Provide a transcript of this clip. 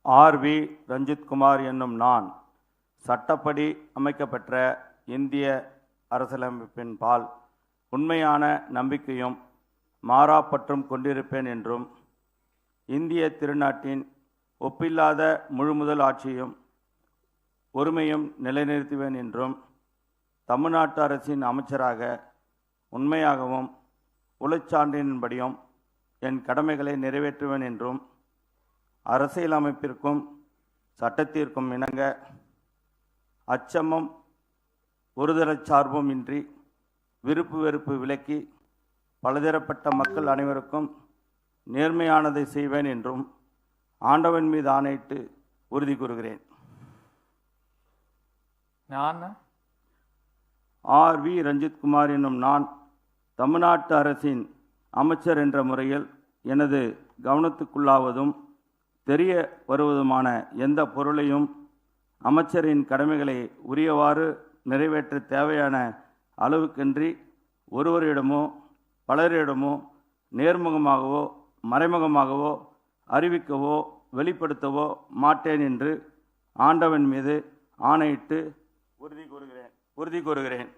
RV. Ranjithkumar என்னும் நான் சட்டப்படி அமைக்கப்பெற்ற இந்திய அரசியலமைப்பின் பால் உண்மையான நம்பிக்கையும் மாறாப்பற்றும் கொண்டிருப்பேன் என்றும், இந்திய திருநாட்டின் ஒப்பில்லாத முழுமுதல் ஆட்சியும் ஒருமையும் நிலைநிறுத்துவேன் என்றும், தமிழ்நாட்டு அரசின் அமைச்சராக உண்மையாகவும் உளச்சான்றின்படியும் என் கடமைகளை நிறைவேற்றுவேன் என்றும், அரசியலமைப்பிற்கும் சட்டத்திற்கும் இணங்க அச்சமும் ஒருதலைச் சார்பும் இன்றி விருப்பு வெறுப்பு விலக்கி பலதரப்பட்ட மக்கள் அனைவருக்கும் நேர்மையானதை செய்வேன் என்றும் ஆண்டவன் மீது ஆணையிட்டு உறுதி கூறுகிறேன். நான் ஆர்.வி. ரஞ்சித்குமார் என்னும் நான் தமிழ்நாட்டு அரசின் அமைச்சர் என்ற முறையில் எனது கவனத்துக்குள்ளாவதும் தெரிய வருவதுமான எந்த பொருளையும் அமைச்சரின் கடமைகளை உரியவாறு நிறைவேற்ற தேவையான அளவுக்கின்றி ஒருவரிடமோ பலரிடமோ நேர்முகமாகவோ மறைமுகமாகவோ அறிவிக்கவோ வெளிப்படுத்தவோ மாட்டேன் என்று ஆண்டவன் மீது ஆணையிட்டு உறுதி கூறுகிறேன்.